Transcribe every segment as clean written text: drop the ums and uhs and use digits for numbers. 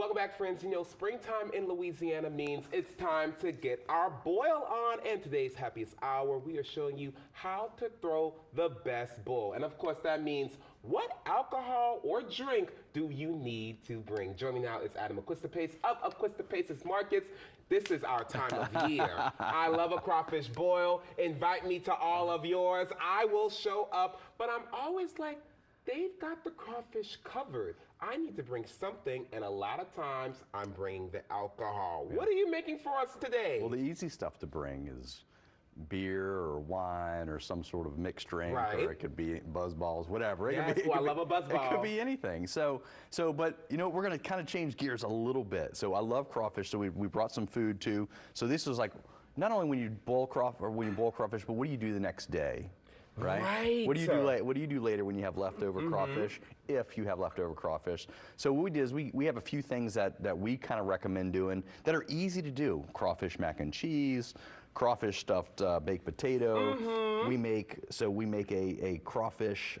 Welcome back, friends. You know, springtime in Louisiana means it's time to get our boil on. And today's happiest hour, we are showing you how to throw the best boil. And of course, that means what alcohol or drink do you need to bring? Joining me now is Adam Acquistapace of Acquistapace's Markets. This is our time of year. I love a crawfish boil. Invite me to all of yours. I will show up, but I'm always like, they've got the crawfish covered. I need to bring something, and a lot of times I'm bringing the alcohol. What are you making for us today? Well, the easy stuff to bring is beer or wine or some sort of mixed drink, or it could be buzz balls, whatever. Yes, I love a buzz ball. It could be anything. But you know, we're gonna kind of change gears a little bit. So I love crawfish, so we brought some food too. So this is like, not only when you boil crawfish, but what do you do the next day? Right. What do you do later? What do you do later when you have leftover crawfish? If you have leftover crawfish. So what we did is we have a few things that we kind of recommend doing that are easy to do. Crawfish mac and cheese, crawfish stuffed baked potato. We make a crawfish.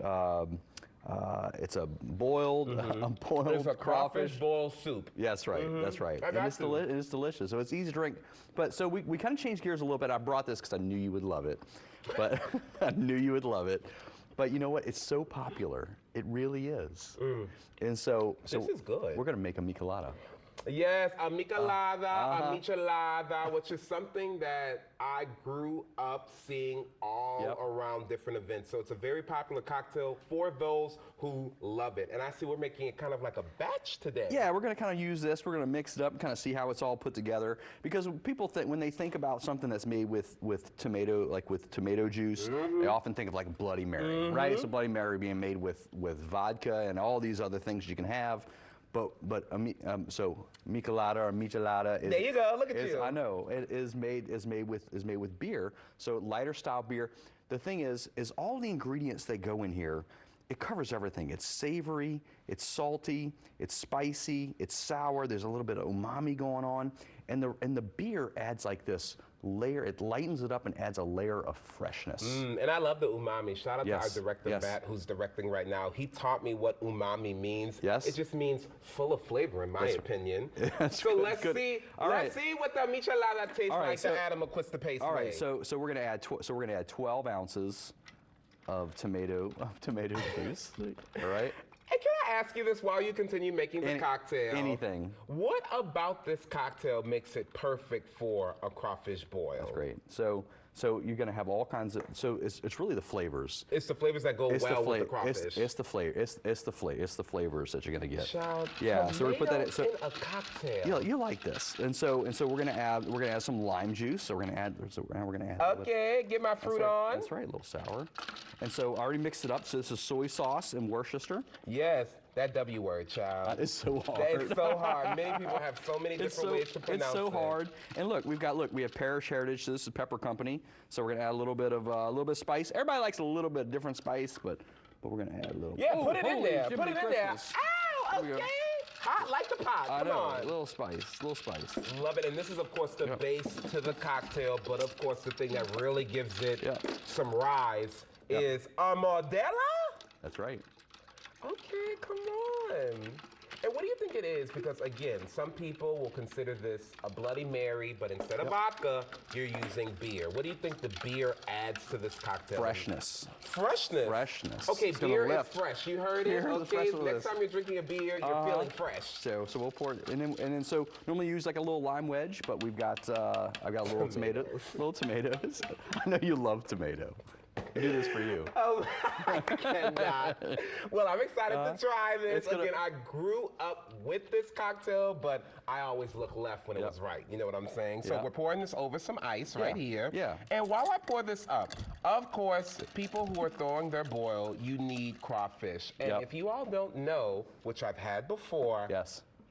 It's a boiled, It's a crawfish boiled soup. Yeah, that's right. That's right. And it's delicious. So it's easy to drink. But so we kind of changed gears a little bit. I brought this because I knew you would love it. But I knew you would love it. But you know what? It's so popular. It really is. And so this is good. We're gonna make a michelada. Yes, a michelada, which is something that I grew up seeing all around different events. So it's a very popular cocktail for those who love it. And I see we're making it kind of like a batch today. Yeah, we're going to kind of use this. We're going to mix it up and kind of see how it's all put together. Because people think, when they think about something that's made with tomato, like with tomato juice, they often think of like Bloody Mary, right? It's a Bloody Mary being made with vodka and all these other things you can have. So michelada or michelada is, there you go. Look at you. I know it is made with beer. So lighter style beer. The thing is all the ingredients that go in here, it covers everything. It's savory, it's salty, it's spicy, it's sour. There's a little bit of umami going on, and the beer adds like this layer. It lightens it up and adds a layer of freshness. And I love the umami. Shout out to our director, Matt, who's directing right now. He taught me what umami means. Yes. It just means full of flavor, in my opinion. So let's see what the michelada tastes like to Adam Acquistapace. All right. So we're gonna add 12 ounces of tomato juice. All right. Hey, can I ask you this while you continue making the cocktail? Anything. What about this cocktail makes it perfect for a crawfish boil? That's great. So you're going to have all kinds of. So it's really the flavors. It's the flavors that go with the crawfish. It's the flavor. It's the flavors that you're going to get. Yeah. So we put that in a cocktail. You like this, and so we're going to add some lime juice. So we're going to add. Okay, get my fruit on. That's right, a little sour. And so I already mixed it up. So this is soy sauce in Worcester. Yes, that W word, child. That is so hard. That is so hard. Many people have so many different ways to pronounce it. It's so hard. And look, we have Parish Heritage. So this is Pepper Company. So we're gonna add a little bit of spice. Everybody likes a little bit of different spice, but we're gonna add a little. Yeah, put it in there. Put it in there. Ow! Okay. Hot like the pot. Come on. A little spice. Love it. And this is, of course, the base to the cocktail. But of course, the thing that really gives it some rise is Armadella? That's right. Okay, come on. And what do you think it is? Because again, some people will consider this a Bloody Mary, but instead of vodka, you're using beer. What do you think the beer adds to this cocktail? Freshness. Okay, beer is fresh. You heard it. Okay, next time you're drinking a beer, you're feeling fresh. So we'll pour it, and then so normally use like a little lime wedge, but I've got a little tomatoes. I know you love tomato. I do this for you. Oh, I cannot. Well, I'm excited to try this. Again, I grew up with this cocktail, but I always look left when it was right. You know what I'm saying? So we're pouring this over some ice right here. Yeah. And while I pour this up, of course, people who are throwing their boil, you need crawfish. And if you all don't know, which I've had before,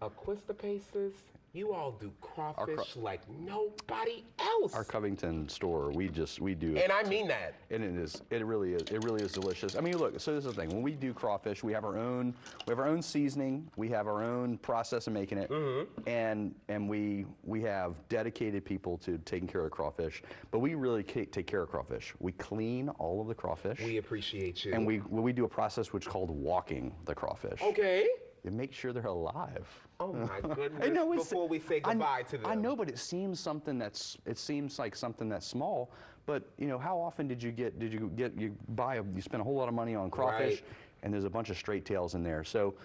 Acquistapaces, you all do crawfish like nobody else. Our Covington store, we do it. And I mean that. And it really is delicious. I mean, look, so this is the thing. When we do crawfish, we have our own seasoning, we have our own process of making it, and we have dedicated people to taking care of the crawfish. But we really take care of crawfish. We clean all of the crawfish. We appreciate you. And we do a process which is called walking the crawfish. Okay. and make sure they're alive. Oh my goodness! I know before we say goodbye to them. I know, but it seems like something that's small. But you know, how often did you spend a whole lot of money on crawfish, Right. and there's a bunch of straight tails in there. So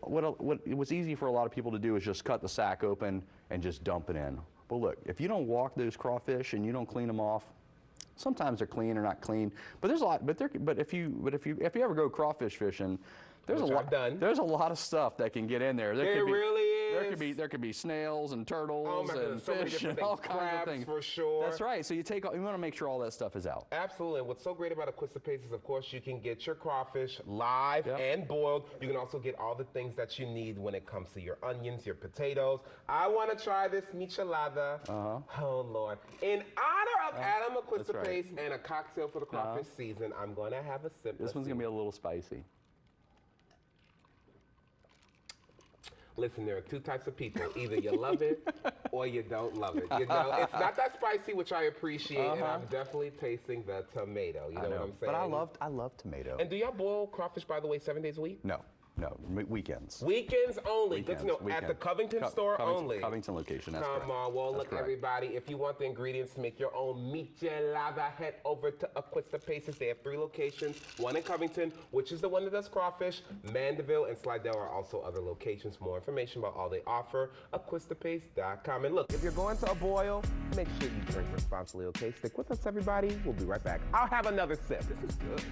what's easy for a lot of people to do is just cut the sack open and just dump it in. Well, look, if you don't walk those crawfish and you don't clean them off, sometimes they're clean or not clean. But there's a lot. But if you ever go crawfish fishing, there's There's a lot of stuff that can get in there. There really is. There could be snails and turtles Oh my and goodness, so many fish different and all things. kinds of Crabs, things. for sure. That's right. So you want to make sure all that stuff is out. Absolutely. And what's so great about Acquistapace is, of course, you can get your crawfish live Yep. and boiled. You can also get all the things that you need when it comes to your onions, your potatoes. I want to try this michelada. Oh, Lord. In honor of Adam Acquistapace and a cocktail for the crawfish season, I'm going to have a sip. This one's going to be a little spicy. Listen, there are two types of people. Either you love it or you don't love it. You know, it's not that spicy, which I appreciate, and I'm definitely tasting the tomato. You know what I'm saying? But I love tomato. And do y'all boil crawfish, by the way, 7 days a week? No, weekends. Weekends only. Good to know. Weekends. At the Covington store only. Covington location, that's Come correct. on. Well, look, correct. everybody, if you want the ingredients to make your own michelada, head over to Acquistapace. They have 3 locations. One in Covington, which is the one that does crawfish. Mandeville and Slidell are also other locations. For more information about all they offer, Acquistapace.com. And look, if you're going to a boil, make sure you drink responsibly, okay? Stick with us, everybody. We'll be right back. I'll have another sip. This is good.